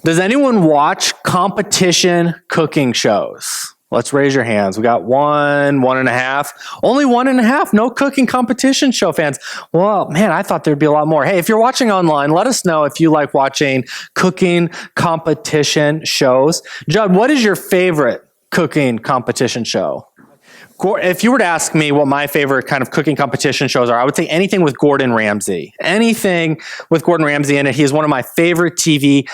Does anyone watch competition cooking shows? Let's raise your hands. We got 1.5. Only 1.5. No cooking competition show fans. Well, man, I thought there'd be a lot more. Hey, if you're watching online, let us know if you like watching cooking competition shows. Judd, what is your favorite cooking competition show? If you were to ask me what my favorite kind of cooking competition shows are, I would say anything with Gordon Ramsay. Anything with Gordon Ramsay in it. He is one of my favorite TV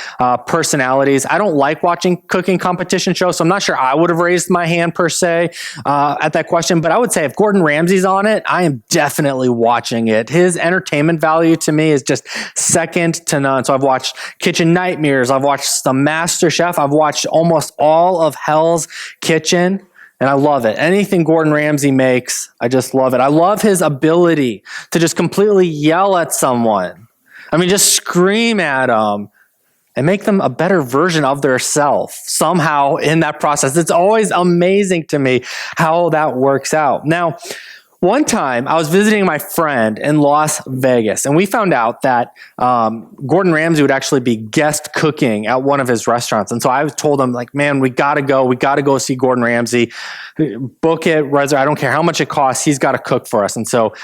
personalities. I don't like watching cooking competition shows, so I'm not sure I would have raised my hand per se at that question. But I would say if Gordon Ramsay's on it, I am definitely watching it. His entertainment value to me is just second to none. So I've watched Kitchen Nightmares. I've watched The Master Chef. I've watched almost all of Hell's Kitchen. And I love it. Anything Gordon Ramsay makes, I just love it. I love his ability to just completely yell at someone. I mean, just scream at them and make them a better version of their self somehow in that process. It's always amazing to me how that works out. Now, one time I was visiting my friend in Las Vegas, and we found out that Gordon Ramsay would actually be guest cooking at one of his restaurants. And so I told him, like, man, we got to go see Gordon Ramsay. Book it, I don't care how much it costs. He's got to cook for us. And so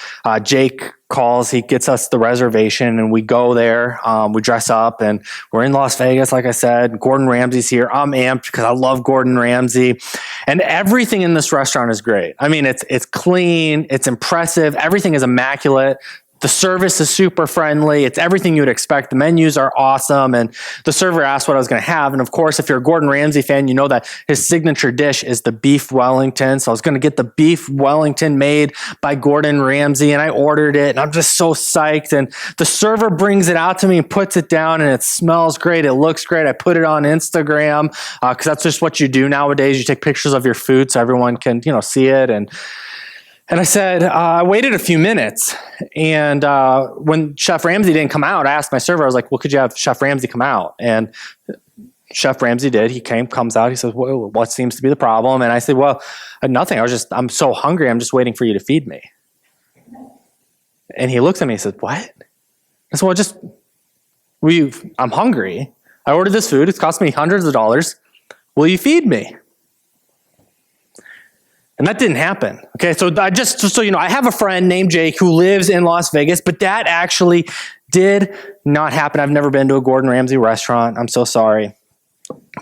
Jake calls, he gets us the reservation, and we go there. We dress up, and we're in Las Vegas, like I said. Gordon Ramsay's here. I'm amped because I love Gordon Ramsay. And everything in this restaurant is great. I mean, it's clean, it's impressive, everything is immaculate. The service is super friendly. It's everything you would expect. The menus are awesome. And the server asked what I was going to have. And of course, if you're a Gordon Ramsay fan, you know that his signature dish is the beef Wellington. So I was going to get the beef Wellington made by Gordon Ramsay. And I ordered it. And I'm just so psyched. And the server brings it out to me and puts it down. And it smells great. It looks great. I put it on Instagram because that's just what you do nowadays. You take pictures of your food so everyone can, see it. And I said, I waited a few minutes, and when Chef Ramsay didn't come out, I asked my server, I was like, well, could you have Chef Ramsay come out? And Chef Ramsay did. He comes out. He says, well, what seems to be the problem? And I said, well, nothing. I'm so hungry. I'm just waiting for you to feed me. And he looks at me and says, what? I said, well, I'm hungry. I ordered this food. It's cost me hundreds of dollars. Will you feed me? And that didn't happen. Okay, so just so you know, I have a friend named Jake who lives in Las Vegas, but that actually did not happen. I've never been to a Gordon Ramsay restaurant. I'm so sorry.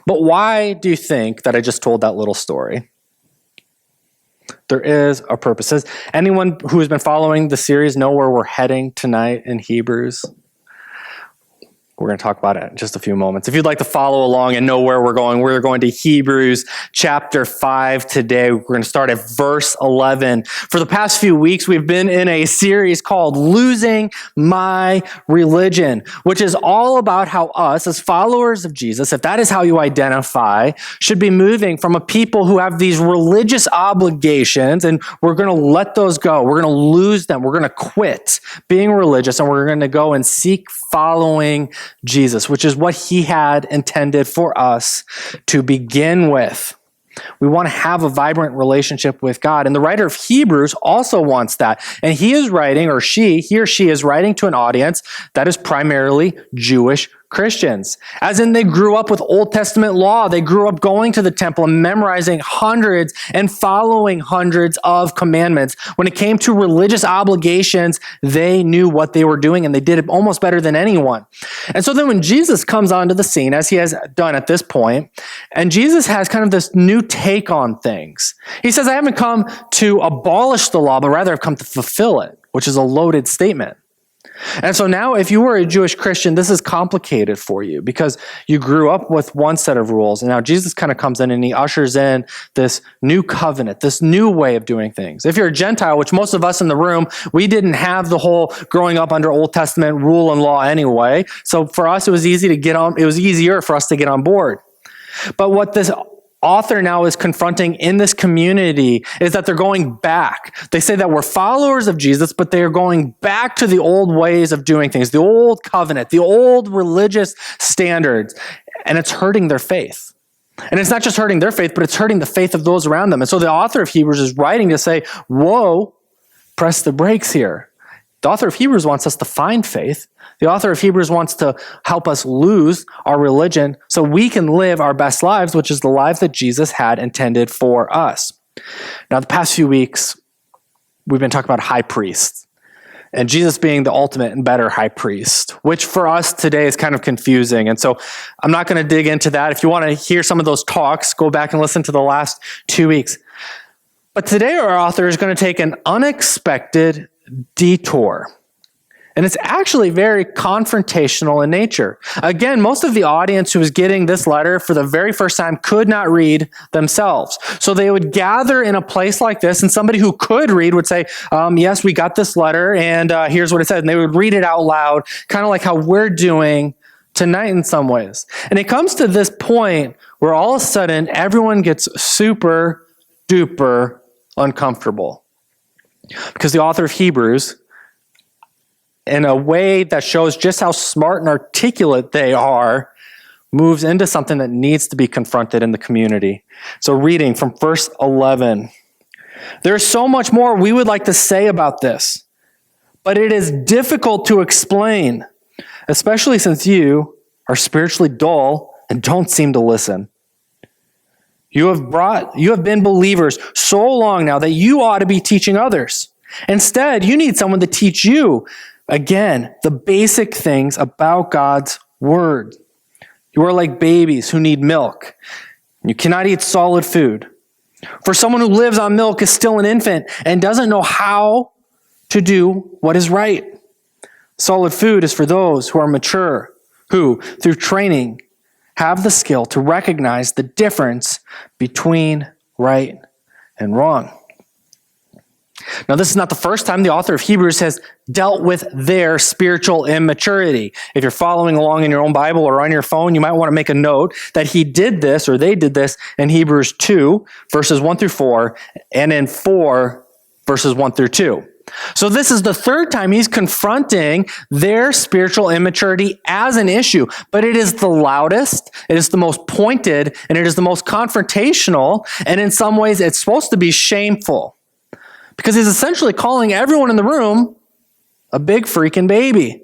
But why do you think that I just told that little story? There is a purpose. Does anyone who has been following the series know where we're heading tonight in Hebrews? We're going to talk about it in just a few moments. If you'd like to follow along and know where we're going to Hebrews chapter 5 today. We're going to start at verse 11. For the past few weeks, we've been in a series called Losing My Religion, which is all about how us, as followers of Jesus, if that is how you identify, should be moving from a people who have these religious obligations, and we're going to let those go. We're going to lose them. We're going to quit being religious, and we're going to go and seek following Jesus, which is what he had intended for us to begin with. We want to have a vibrant relationship with God. And the writer of Hebrews also wants that. And he or she is writing to an audience that is primarily Jewish Christians. As in, they grew up with Old Testament law. They grew up going to the temple and memorizing hundreds and following hundreds of commandments. When it came to religious obligations, they knew what they were doing, and they did it almost better than anyone. And so then when Jesus comes onto the scene, as he has done at this point, and Jesus has kind of this new take on things. He says, I haven't come to abolish the law, but rather I've come to fulfill it, which is a loaded statement. And so now if you were a Jewish Christian, this is complicated for you because you grew up with one set of rules. And now Jesus kind of comes in and he ushers in this new covenant, this new way of doing things. If you're a Gentile, which most of us in the room, we didn't have the whole growing up under Old Testament rule and law anyway. So for us, it was easier for us to get on board. But what this author now is confronting in this community is that they're going back. They say that we're followers of Jesus, but they are going back to the old ways of doing things, the old covenant, the old religious standards, and it's hurting their faith. And it's not just hurting their faith, but it's hurting the faith of those around them. And so the author of Hebrews is writing to say, whoa, press the brakes here. The author of Hebrews wants us to find faith. The author of Hebrews wants to help us lose our religion so we can live our best lives, which is the life that Jesus had intended for us. Now, the past few weeks, we've been talking about high priests and Jesus being the ultimate and better high priest, which for us today is kind of confusing. And so I'm not going to dig into that. If you want to hear some of those talks, go back and listen to the last 2 weeks. But today our author is going to take an unexpected detour. And it's actually very confrontational in nature. Again, most of the audience who was getting this letter for the very first time could not read themselves. So they would gather in a place like this, and somebody who could read would say, yes, we got this letter, and here's what it says. And they would read it out loud, kind of like how we're doing tonight in some ways. And it comes to this point where all of a sudden everyone gets super duper uncomfortable. Because the author of Hebrews, in a way that shows just how smart and articulate they are, moves into something that needs to be confronted in the community. So reading from verse 11. There's so much more we would like to say about this, but it is difficult to explain, especially since you are spiritually dull and don't seem to listen. You have been believers so long now that you ought to be teaching others. Instead, you need someone to teach you, again, the basic things about God's word. You are like babies who need milk. You cannot eat solid food. For someone who lives on milk is still an infant and doesn't know how to do what is right. Solid food is for those who are mature, who, through training, have the skill to recognize the difference between right and wrong. Now, this is not the first time the author of Hebrews has dealt with their spiritual immaturity. If you're following along in your own Bible or on your phone, you might want to make a note that he did this, or they did this, in Hebrews 2, verses 1 through 4, and in 4, verses 1 through 2. So this is the third time he's confronting their spiritual immaturity as an issue, but it is the loudest, it is the most pointed, and it is the most confrontational, and in some ways it's supposed to be shameful. Because he's essentially calling everyone in the room a big freaking baby.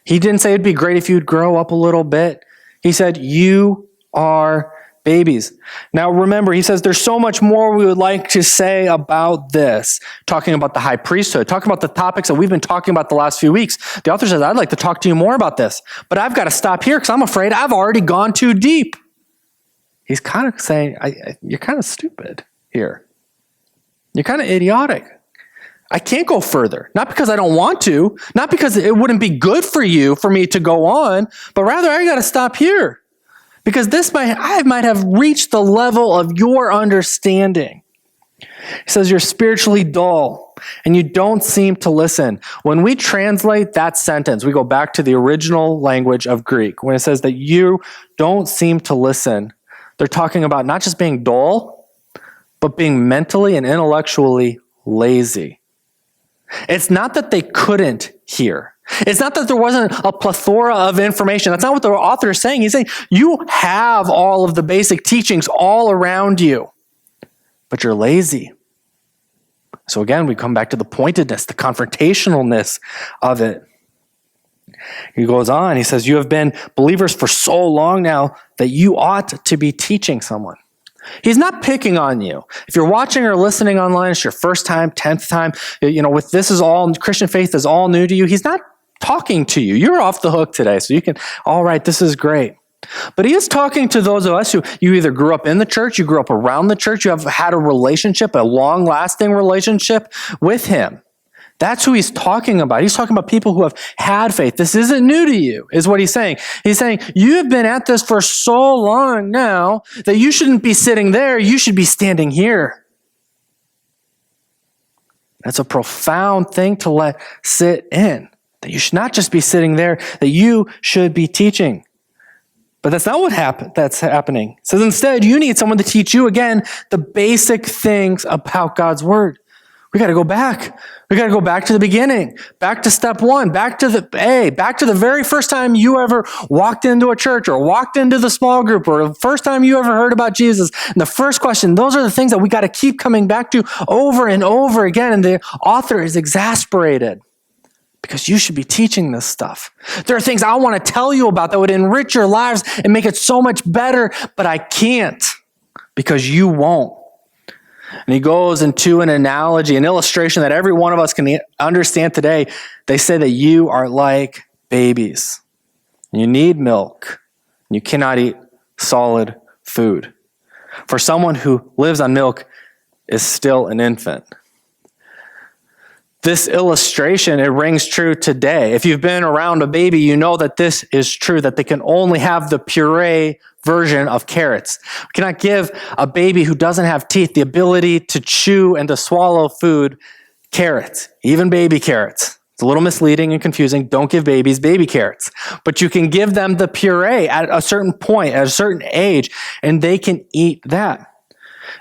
He didn't say it'd be great if you'd grow up a little bit. He said, you are babies. Now remember, he says there's so much more we would like to say about this. Talking about the high priesthood, talking about the topics that we've been talking about the last few weeks. The author says, I'd like to talk to you more about this, but I've got to stop here because I'm afraid I've already gone too deep. He's kind of saying, you're kind of stupid here. You're kind of idiotic. I can't go further. Not because I don't want to, not because it wouldn't be good for you for me to go on, but rather I got to stop here. Because I might have reached the level of your understanding. He says you're spiritually dull and you don't seem to listen. When we translate that sentence, we go back to the original language of Greek. When it says that you don't seem to listen, they're talking about not just being dull, but being mentally and intellectually lazy. It's not that they couldn't hear. It's not that there wasn't a plethora of information. That's not what the author is saying. He's saying you have all of the basic teachings all around you, but you're lazy. So again, we come back to the pointedness, the confrontationalness of it. He goes on, he says, you have been believers for so long now that you ought to be teaching someone. He's not picking on you. If you're watching or listening online, it's your first time, 10th time, with this is all, Christian faith is all new to you. He's not talking to you. You're off the hook today, so you can, all right, this is great. But he is talking to those of us who you either grew up in the church, you grew up around the church, you have had a relationship, a long-lasting relationship with him. That's who he's talking about. He's talking about people who have had faith. This isn't new to you, is what he's saying. He's saying, you have been at this for so long now that you shouldn't be sitting there. You should be standing here. That's a profound thing to let sit in. That you should not just be sitting there, that you should be teaching. But that's not that's happening. So instead, you need someone to teach you, again, the basic things about God's word. We got to go back. We got to go back to the beginning, back to step one, back to the very first time you ever walked into a church or walked into the small group or the first time you ever heard about Jesus. And the first question, those are the things that we got to keep coming back to over and over again. And the author is exasperated because you should be teaching this stuff. There are things I want to tell you about that would enrich your lives and make it so much better, but I can't because you won't. And he goes into an analogy, an illustration that every one of us can understand today. They say that you are like babies. You need milk. You cannot eat solid food. For someone who lives on milk is still an infant. This illustration, it rings true today. If you've been around a baby, you know that this is true, that they can only have the puree version of carrots. We cannot give a baby who doesn't have teeth the ability to chew and to swallow food carrots, even baby carrots. It's a little misleading and confusing. Don't give babies baby carrots. But you can give them the puree at a certain point, at a certain age, and they can eat that.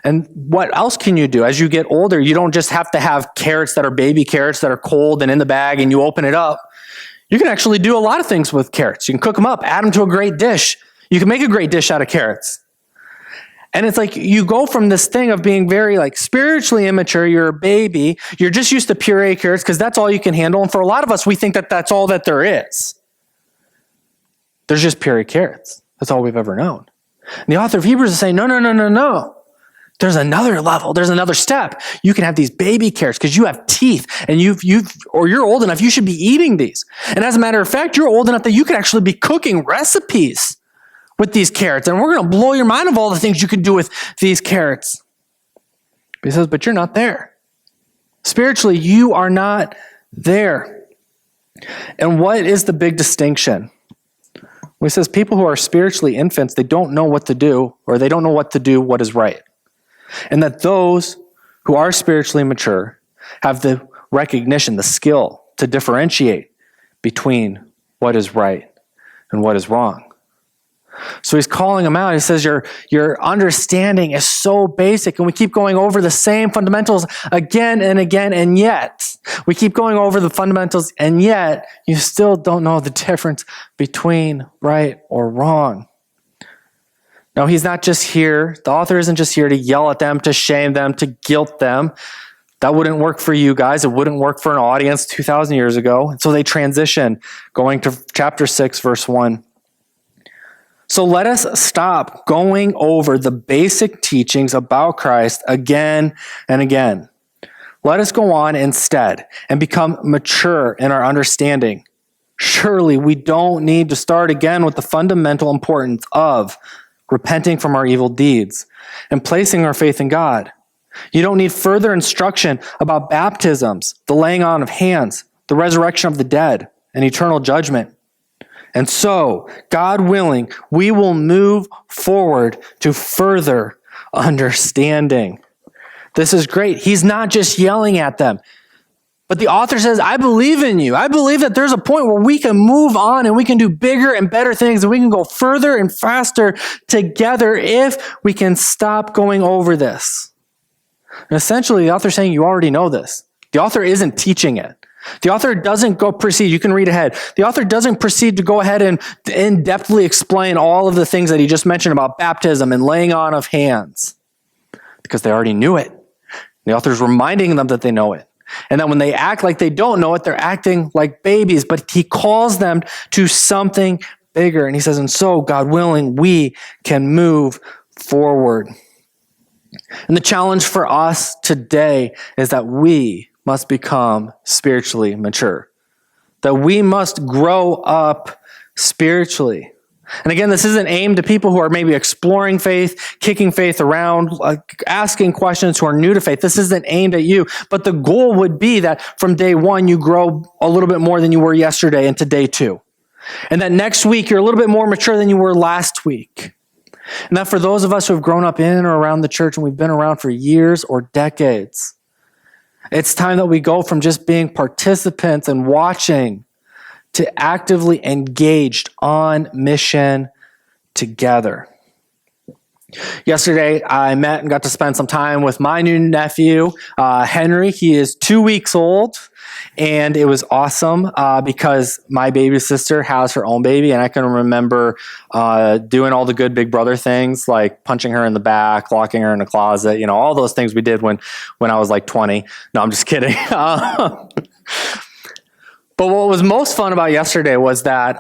And what else can you do? As you get older, you don't just have to have carrots that are baby carrots that are cold and in the bag and you open it up. You can actually do a lot of things with carrots. You can cook them up, add them to a great dish. You can make a great dish out of carrots. And it's like you go from this thing of being very spiritually immature. You're a baby. You're just used to puree carrots because that's all you can handle. And for a lot of us, we think that that's all that there is. There's just puree carrots. That's all we've ever known. And the author of Hebrews is saying, no. There's another level. There's another step. You can have these baby carrots because you have teeth and you're old enough. You should be eating these. And as a matter of fact, you're old enough that you could actually be cooking recipes with these carrots. And we're going to blow your mind of all the things you can do with these carrots. He says, but you're not there. Spiritually, you are not there. And what is the big distinction? Well, he says people who are spiritually infants, they don't know what to do, or they don't know what to do what is right. And that those who are spiritually mature have the recognition, the skill to differentiate between what is right and what is wrong. So he's calling them out. He says, your understanding is so basic, and we keep going over the same fundamentals again and again, and yet we keep going over the fundamentals, and yet you still don't know the difference between right or wrong. No, he's not just here. The author isn't just here to yell at them, to shame them, to guilt them. That wouldn't work for you guys. It wouldn't work for an audience 2,000 years ago. And so they transition, going to chapter 6, verse 1. So let us stop going over the basic teachings about Christ again and again. Let us go on instead and become mature in our understanding. Surely we don't need to start again with the fundamental importance of repenting from our evil deeds and placing our faith in God. You don't need further instruction about baptisms, the laying on of hands, the resurrection of the dead, and eternal judgment. And so, God willing, we will move forward to further understanding. This is great. He's not just yelling at them. But the author says, I believe in you. I believe that there's a point where we can move on and we can do bigger and better things and we can go further and faster together if we can stop going over this. And essentially, the author's saying you already know this. The author isn't teaching it. The author doesn't proceed. You can read ahead. The author doesn't proceed to go ahead and in-depthly explain all of the things that he just mentioned about baptism and laying on of hands because they already knew it. The author's reminding them that they know it. And that when they act like they don't know it, they're acting like babies. But he calls them to something bigger. And he says, and so, God willing, we can move forward. And the challenge for us today is that we must become spiritually mature. That we must grow up spiritually. And again, this isn't aimed at people who are maybe exploring faith, kicking faith around, asking questions, who are new to faith. This isn't aimed at you. But the goal would be that from day one, you grow a little bit more than you were yesterday into day 2. And that next week, you're a little bit more mature than you were last week. And that for those of us who have grown up in or around the church and we've been around for years or decades, it's time that we go from just being participants and watching to actively engaged on mission together. Yesterday, I met and got to spend some time with my new nephew, Henry. He is 2 weeks old, and it was awesome because my baby sister has her own baby, and I can remember doing all the good big brother things, like punching her in the back, locking her in a closet, all those things we did when I was like 20. No, I'm just kidding. But what was most fun about yesterday was that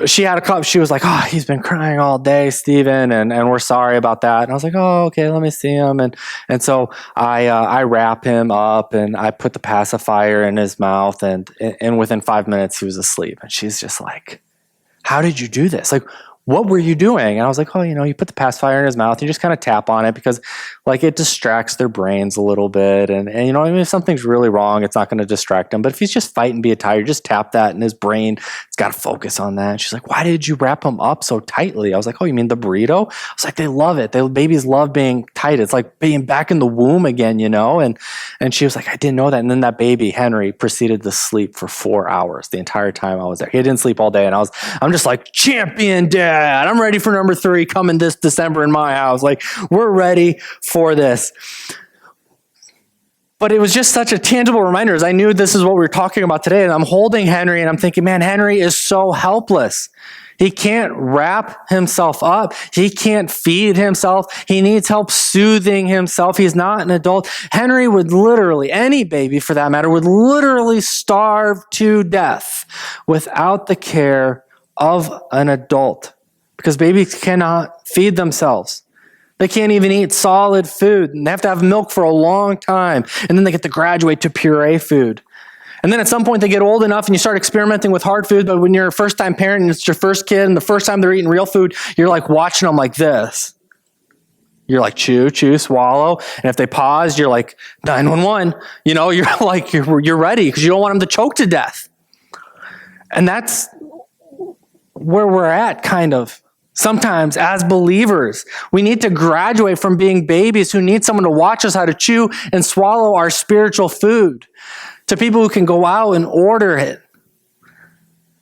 she had a cup. She was like, "Oh, he's been crying all day, Stephen, and we're sorry about that." And I was like, "Oh, okay, let me see him." And so I wrap him up and I put the pacifier in his mouth, and within 5 minutes he was asleep. And she's just like, "How did you do this? Like, what were you doing?" And I was like, "Oh, you put the pacifier in his mouth, you just kind of tap on it because like it distracts their brains a little bit. And if something's really wrong, it's not going to distract him. But if he's just fighting, being tired, just tap that and his brain, it's got to focus on that." And she's like, "Why did you wrap him up so tightly?" I was like, "Oh, you mean the burrito?" I was like, "They love it. Babies love being tight. It's like being back in the womb again, And she was like, "I didn't know that." And then that baby, Henry, proceeded to sleep for 4 hours the entire time I was there. He didn't sleep all day. And I'm just like, champion dad. I'm ready for number 3 coming this December in my house. Like, we're ready for this. But it was just such a tangible reminder as I knew this is what we were talking about today. And I'm holding Henry and I'm thinking, man, Henry is so helpless. He can't wrap himself up. He can't feed himself. He needs help soothing himself. He's not an adult. Henry would literally, any baby for that matter, would literally starve to death without the care of an adult because babies cannot feed themselves. They can't even eat solid food, and they have to have milk for a long time, and then they get to graduate to puree food. And then at some point they get old enough and you start experimenting with hard food, but when you're a first-time parent and it's your first kid and the first time they're eating real food, you're like watching them like this. You're like chew, swallow, and if they pause, you're like 911. You're like you're ready because you don't want them to choke to death. And that's where we're at, kind of. Sometimes as believers, we need to graduate from being babies who need someone to watch us how to chew and swallow our spiritual food to people who can go out and order it,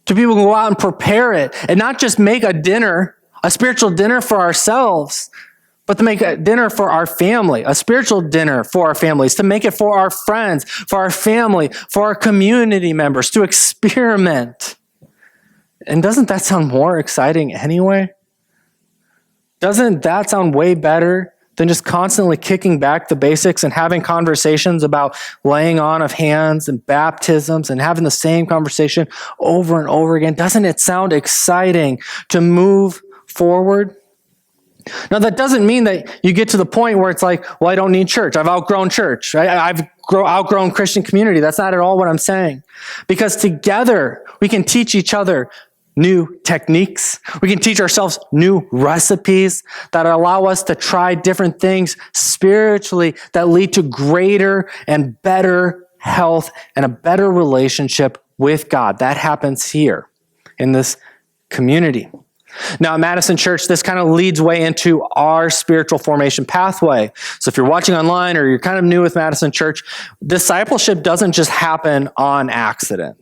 to people who can go out and prepare it, and not just make a spiritual dinner for ourselves, but to make a dinner for our family, a spiritual dinner for our families, to make it for our friends, for our family, for our community members, to experiment. And doesn't that sound more exciting anyway? Doesn't that sound way better than just constantly kicking back the basics and having conversations about laying on of hands and baptisms and having the same conversation over and over again? Doesn't it sound exciting to move forward? Now, that doesn't mean that you get to the point where it's like, well, I don't need church. I've outgrown church. Right? I've outgrown Christian community. That's not at all what I'm saying. Because together, we can teach each other new techniques. We can teach ourselves new recipes that allow us to try different things spiritually that lead to greater and better health and a better relationship with God. That happens here in this community. Now, at Madison Church, this kind of leads way into our spiritual formation pathway. So if you're watching online or you're kind of new with Madison Church, discipleship doesn't just happen on accident.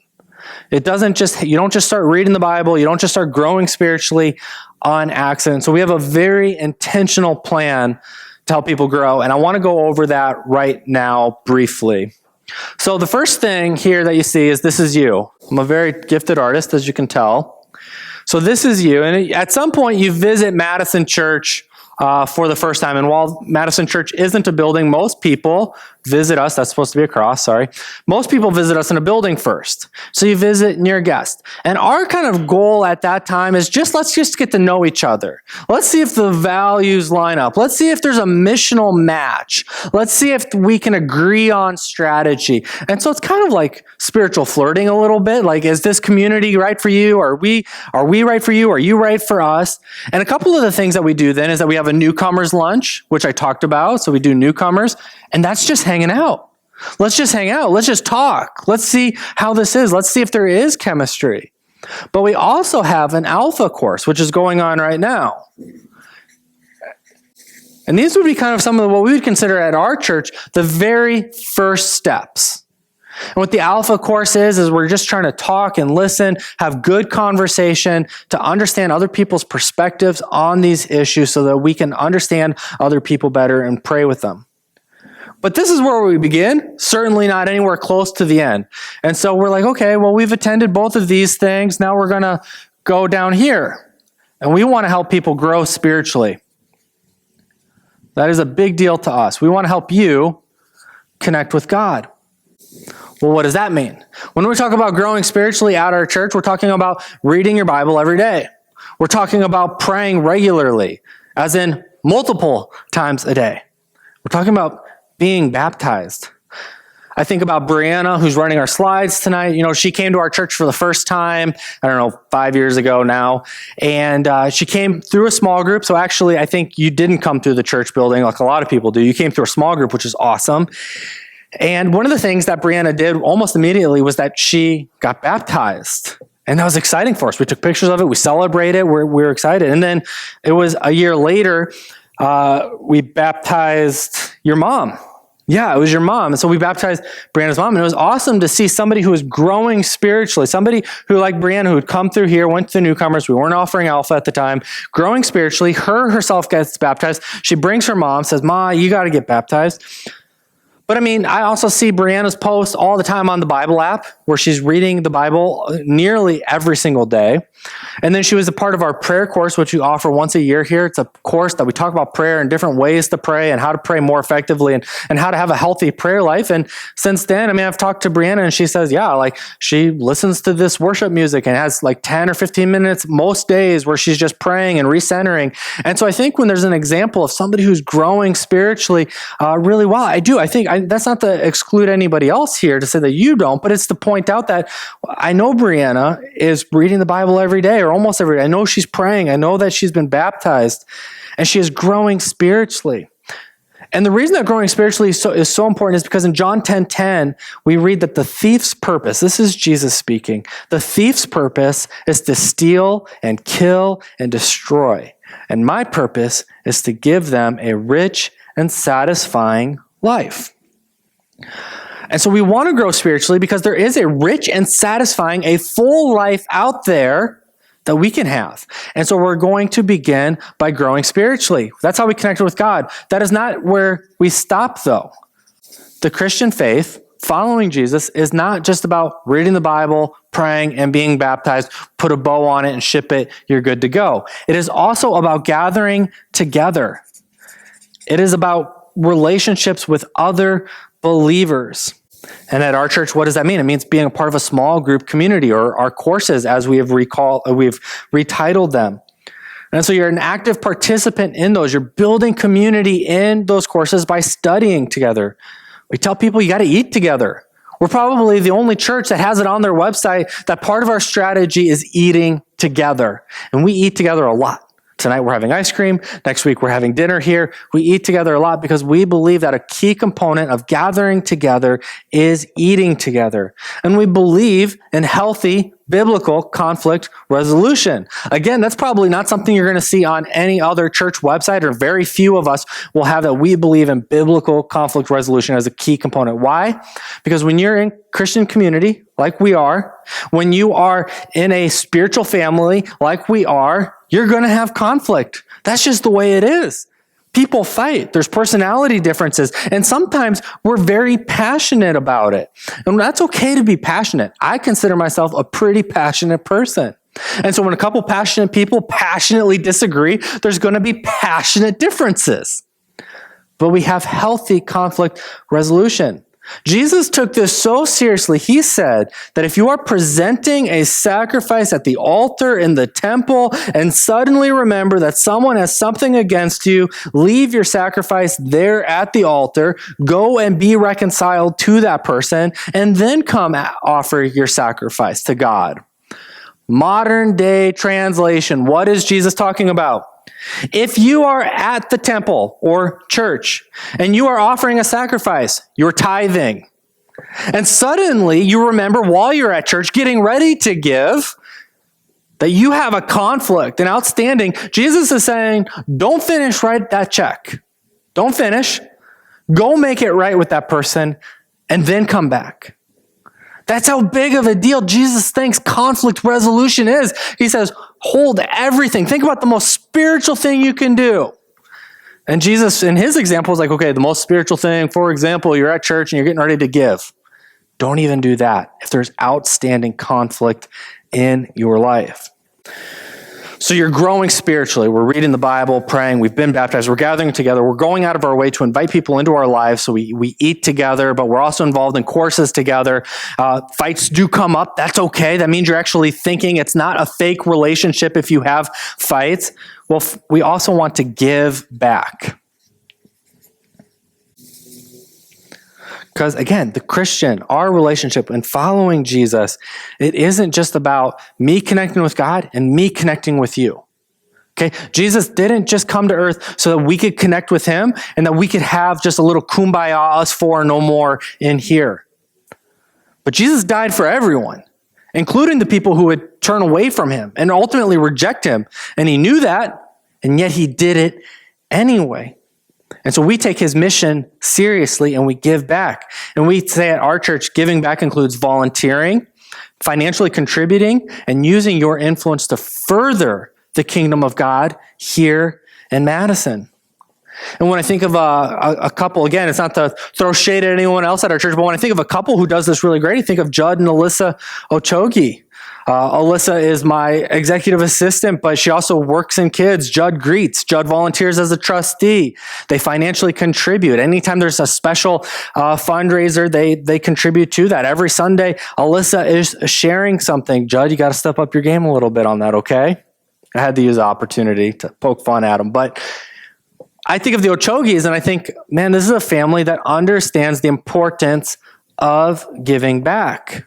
You don't just start reading the Bible. You don't just start growing spiritually on accident. So we have a very intentional plan to help people grow. And I want to go over that right now briefly. So the first thing here that you see is this is you. I'm a very gifted artist, as you can tell. So this is you. And at some point you visit Madison Church for the first time. And while Madison Church isn't a building, most people visit us. That's supposed to be a cross, sorry. Most people visit us in a building first. So you visit and you're a guest. And our kind of goal at that time is let's just get to know each other. Let's see if the values line up. Let's see if there's a missional match. Let's see if we can agree on strategy. And so it's kind of like spiritual flirting a little bit. Like, is this community right for you? Are we right for you? Are you right for us? And a couple of the things that we do then is that we have a newcomers lunch, which I talked about. So we do newcomers, and that's just hanging out. Let's just hang out. Let's just talk. Let's see how this is. Let's see if there is chemistry. But we also have an alpha course, which is going on right now. And these would be kind of some of what we would consider at our church the very first steps. And what the Alpha course is we're just trying to talk and listen, have good conversation to understand other people's perspectives on these issues so that we can understand other people better and pray with them. But this is where we begin, certainly not anywhere close to the end. And so we're like, okay, well, we've attended both of these things. Now we're going to go down here. And we want to help people grow spiritually. That is a big deal to us. We want to help you connect with God. Well, what does that mean? When we talk about growing spiritually at our church, we're talking about reading your Bible every day. We're talking about praying regularly, as in multiple times a day. We're talking about being baptized. I think about Briana, who's running our slides tonight. She came to our church for the first time, 5 years ago now. And she came through a small group. So actually, I think you didn't come through the church building like a lot of people do. You came through a small group, which is awesome. And one of the things that Briana did almost immediately was that she got baptized. And that was exciting for us. We took pictures of it. We celebrated. We were excited. And then it was a year later, we baptized your mom. Yeah, it was your mom. And so we baptized Briana's mom. And it was awesome to see somebody who was growing spiritually, somebody who, like Briana, who had come through here, went to the newcomers. We weren't offering Alpha at the time, growing spiritually. Herself gets baptized. She brings her mom, says, Ma, you got to get baptized. But I also see Briana's posts all the time on the Bible app where she's reading the Bible nearly every single day. And then she was a part of our prayer course, which we offer once a year here. It's a course that we talk about prayer and different ways to pray and how to pray more effectively and how to have a healthy prayer life. And since then, I've talked to Briana and she says, she listens to this worship music and has 10 or 15 minutes most days where she's just praying and recentering. And so I think when there's an example of somebody who's growing spiritually really well, I think that's not to exclude anybody else here to say that you don't, but it's to point out that I know Briana is reading the Bible every day or almost every day. I know she's praying. I know that she's been baptized and she is growing spiritually. And the reason that growing spiritually is so important is because in John 10:10, we read that the thief's purpose, this is Jesus speaking, the thief's purpose is to steal and kill and destroy. And my purpose is to give them a rich and satisfying life. And so we want to grow spiritually because there is a rich and satisfying, a full life out there that we can have. And so we're going to begin by growing spiritually. That's how we connect with God. That is not where we stop, though. The Christian faith, following Jesus, is not just about reading the Bible, praying, and being baptized, put a bow on it and ship it, you're good to go. It is also about gathering together. It is about relationships with other believers. And at our church, what does that mean? It means being a part of a small group community, or our courses, as we've retitled them. And so you're an active participant in those. You're building community in those courses by studying together. We tell people you got to eat together. We're probably the only church that has it on their website that part of our strategy is eating together. And we eat together a lot. Tonight we're having ice cream. Next week we're having dinner here. We eat together a lot because we believe that a key component of gathering together is eating together. And we believe in healthy biblical conflict resolution. Again, that's probably not something you're going to see on any other church website, or very few of us will have that. We believe in biblical conflict resolution as a key component. Why? Because when you're in Christian community, like we are, when you are in a spiritual family, like we are, you're going to have conflict. That's just the way it is. People fight. There's personality differences. And sometimes we're very passionate about it. And that's okay to be passionate. I consider myself a pretty passionate person. And so when a couple passionate people passionately disagree, there's going to be passionate differences. But we have healthy conflict resolution. Jesus took this so seriously. He said that if you are presenting a sacrifice at the altar in the temple and suddenly remember that someone has something against you, leave your sacrifice there at the altar, go and be reconciled to that person, and then come offer your sacrifice to God. Modern day translation. What is Jesus talking about? If you are at the temple or church and you are offering a sacrifice, you're tithing, and suddenly you remember while you're at church getting ready to give that you have a conflict, an outstanding, Jesus is saying, don't finish, write that check. Don't finish. Go make it right with that person and then come back. That's how big of a deal Jesus thinks conflict resolution is. He says, hold everything. Think about the most spiritual thing you can do. And Jesus, in his example, is like, okay, the most spiritual thing, for example, you're at church and you're getting ready to give. Don't even do that if there's outstanding conflict in your life. So you're growing spiritually. We're reading the Bible, praying. We've been baptized. We're gathering together. We're going out of our way to invite people into our lives. So we eat together, but we're also involved in courses together. Fights do come up. That's okay. That means you're actually thinking. It's not a fake relationship if you have fights. Well, we also want to give back. Because again, the Christian, our relationship and following Jesus, it isn't just about me connecting with God and me connecting with you. Okay? Jesus didn't just come to earth so that we could connect with him and that we could have just a little kumbaya, us four, no more in here. But Jesus died for everyone, including the people who would turn away from him and ultimately reject him. And he knew that, and yet he did it anyway. And so we take his mission seriously and we give back. And we say at our church, giving back includes volunteering, financially contributing, and using your influence to further the kingdom of God here in Madison. And when I think of a couple, again, it's not to throw shade at anyone else at our church, but when I think of a couple who does this really great, I think of Judd and Alyssa Ochogi. Alyssa is my executive assistant, but she also works in kids. Judd greets. Judd volunteers as a trustee. They financially contribute. Anytime there's a special fundraiser, they contribute to that. Every Sunday, Alyssa is sharing something. Judd, you got to step up your game a little bit on that, okay? I had to use the opportunity to poke fun at them. But I think of the Ochogis and I think, man, this is a family that understands the importance of giving back.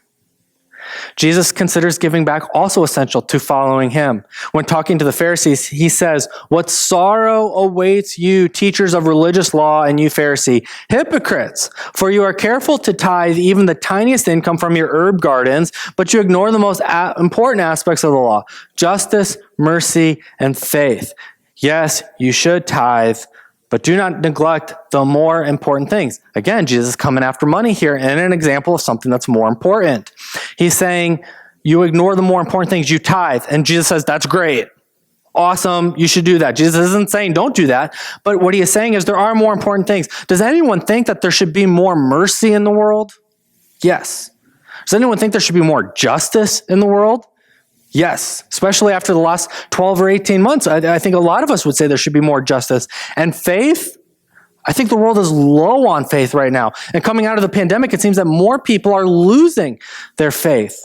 Jesus considers giving back also essential to following him. When talking to the Pharisees, he says, "What sorrow awaits you, teachers of religious law, and you Pharisee, hypocrites! For you are careful to tithe even the tiniest income from your herb gardens, but you ignore the most important aspects of the law, justice, mercy, and faith. Yes, you should tithe, but do not neglect the more important things." Again, Jesus is coming after money here in an example of something that's more important. He's saying, you ignore the more important things, you tithe. And Jesus says, that's great. Awesome, you should do that. Jesus isn't saying don't do that, but what he is saying is there are more important things. Does anyone think that there should be more mercy in the world? Yes. Does anyone think there should be more justice in the world? Yes, especially after the last 12 or 18 months. I think a lot of us would say there should be more justice. And faith, I think the world is low on faith right now. And coming out of the pandemic, it seems that more people are losing their faith.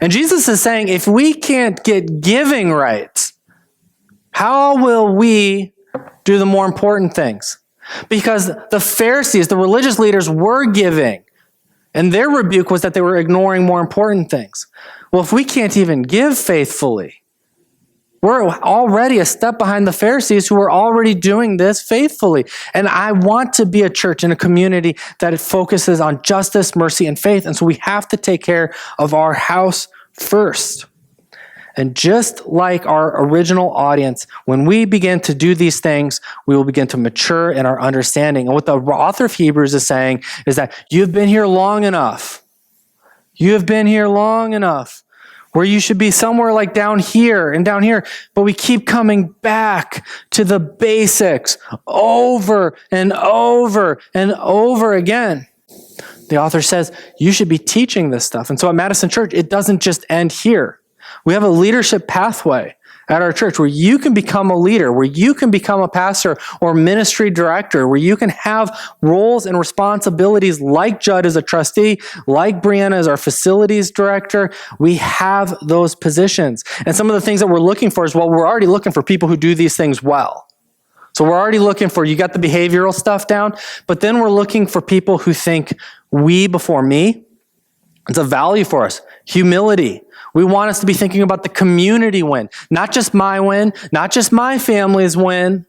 And Jesus is saying, if we can't get giving right, how will we do the more important things? Because the Pharisees, the religious leaders, were giving. And their rebuke was that they were ignoring more important things. Well, if we can't even give faithfully, we're already a step behind the Pharisees who are already doing this faithfully. And I want to be a church and a community that it focuses on justice, mercy, and faith. And so we have to take care of our house first. And just like our original audience, when we begin to do these things, we will begin to mature in our understanding. And what the author of Hebrews is saying is that you've been here long enough. You have been here long enough where you should be somewhere like down here and down here, but we keep coming back to the basics over and over and over again. The author says you should be teaching this stuff. And so at Madison Church, it doesn't just end here. We have a leadership pathway at our church where you can become a leader, where you can become a pastor or ministry director, where you can have roles and responsibilities like Judd as a trustee, like Briana as our facilities director. We have those positions. And some of the things that we're looking for is, well, we're already looking for people who do these things well. So we're already looking for, you got the behavioral stuff down, but then we're looking for people who think we before me. It's a value for us. Humility. We want us to be thinking about the community win, not just my win, not just my family's win,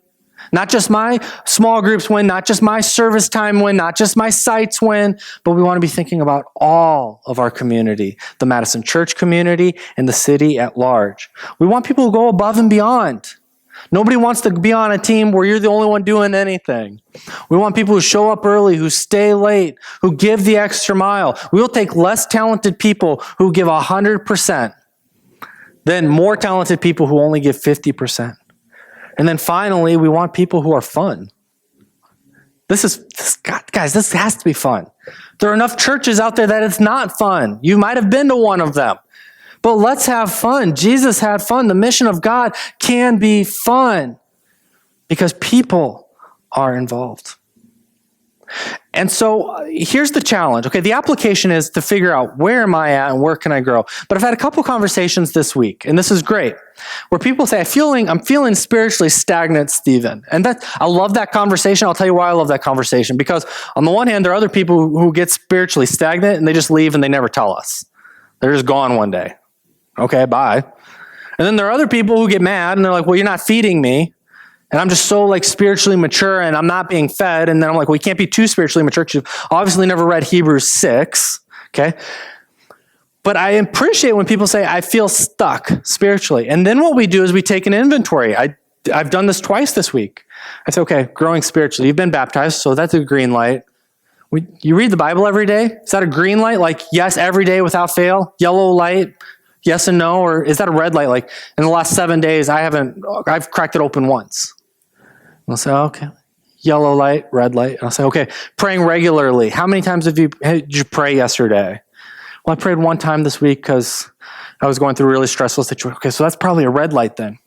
not just my small groups win, not just my service time win, not just my sites win, but we want to be thinking about all of our community, the Madison Church community and the city at large. We want people who go above and beyond. Nobody wants to be on a team where you're the only one doing anything. We want people who show up early, who stay late, who give the extra mile. We'll take less talented people who give 100% than more talented people who only give 50%. And then finally, we want people who are fun. Guys, this has to be fun. There are enough churches out there that it's not fun. You might have been to one of them. But let's have fun. Jesus had fun. The mission of God can be fun because people are involved. And so here's the challenge. Okay, the application is to figure out where am I at and where can I grow. But I've had a couple conversations this week, and this is great, where people say, I'm feeling spiritually stagnant, Stephen. And I love that conversation. I'll tell you why I love that conversation. Because on the one hand, there are other people who get spiritually stagnant and they just leave and they never tell us. They're just gone one day. Okay, bye. And then there are other people who get mad and they're like, well, you're not feeding me. And I'm just so spiritually mature and I'm not being fed. And then I'm like, well, you can't be too spiritually mature because you've obviously never read Hebrews 6. Okay. But I appreciate when people say, I feel stuck spiritually. And then what we do is we take an inventory. I've done this twice this week. I say, okay, growing spiritually. You've been baptized, so that's a green light. You read the Bible every day? Is that a green light? Like, yes, every day without fail? Yellow light? Yes and no? Or is that a red light? Like, in the last 7 days, I've cracked it open once. And I'll say, okay, yellow light, red light. And I'll say, okay, praying regularly. How many times did you pray yesterday? Well, I prayed one time this week because I was going through a really stressful situation. Okay, so that's probably a red light then.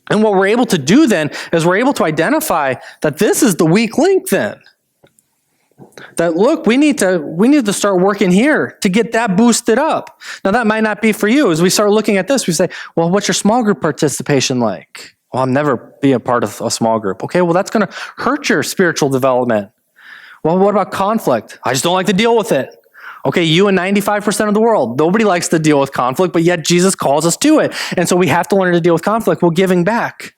And what we're able to do then is we're able to identify that this is the weak link then. That, look, we need to start working here to get that boosted up. Now, that might not be for you. As we start looking at this, we say, well, what's your small group participation like? Well, I'll never be a part of a small group. Okay, well, that's going to hurt your spiritual development. Well, what about conflict? I just don't like to deal with it. Okay, you and 95% of the world. Nobody likes to deal with conflict, but yet Jesus calls us to it. And so we have to learn to deal with conflict. Well, giving back.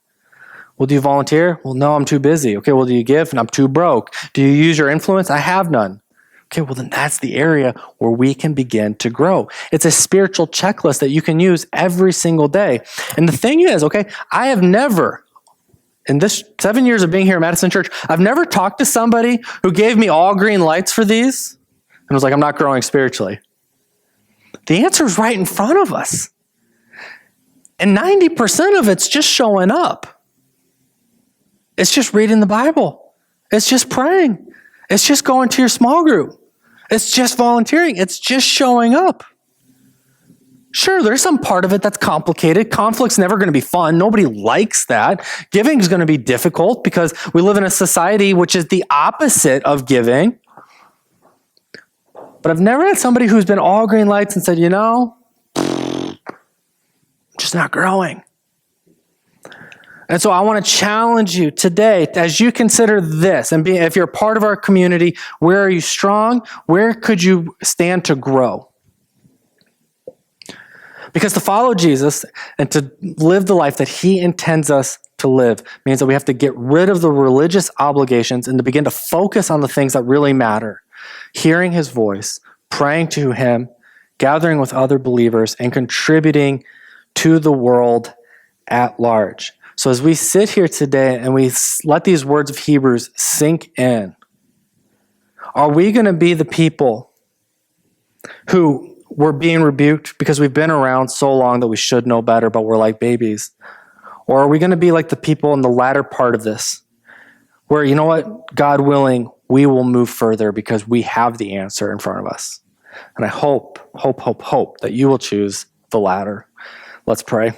Well, do you volunteer? Well, no, I'm too busy. Okay, well, do you give? And I'm too broke. Do you use your influence? I have none. Okay, well, then that's the area where we can begin to grow. It's a spiritual checklist that you can use every single day. And the thing is, okay, I have never, in this 7 years of being here at Madison Church, I've never talked to somebody who gave me all green lights for these and was like, I'm not growing spiritually. The answer is right in front of us. And 90% of it's just showing up. It's just reading the Bible. It's just praying. It's just going to your small group. It's just volunteering. It's just showing up. Sure, there's some part of it that's complicated. Conflict's never going to be fun. Nobody likes that. Giving is going to be difficult because we live in a society which is the opposite of giving. But I've never had somebody who's been all green lights and said, I'm just not growing. And so I want to challenge you today as you consider this, and if you're a part of our community, where are you strong? Where could you stand to grow? Because to follow Jesus and to live the life that he intends us to live means that we have to get rid of the religious obligations and to begin to focus on the things that really matter. Hearing his voice, praying to him, gathering with other believers, and contributing to the world at large. So as we sit here today and we let these words of Hebrews sink in, are we going to be the people who were being rebuked because we've been around so long that we should know better, but we're like babies? Or are we going to be like the people in the latter part of this, where, you know what, God willing, we will move further because we have the answer in front of us? And I hope that you will choose the latter. Let's pray.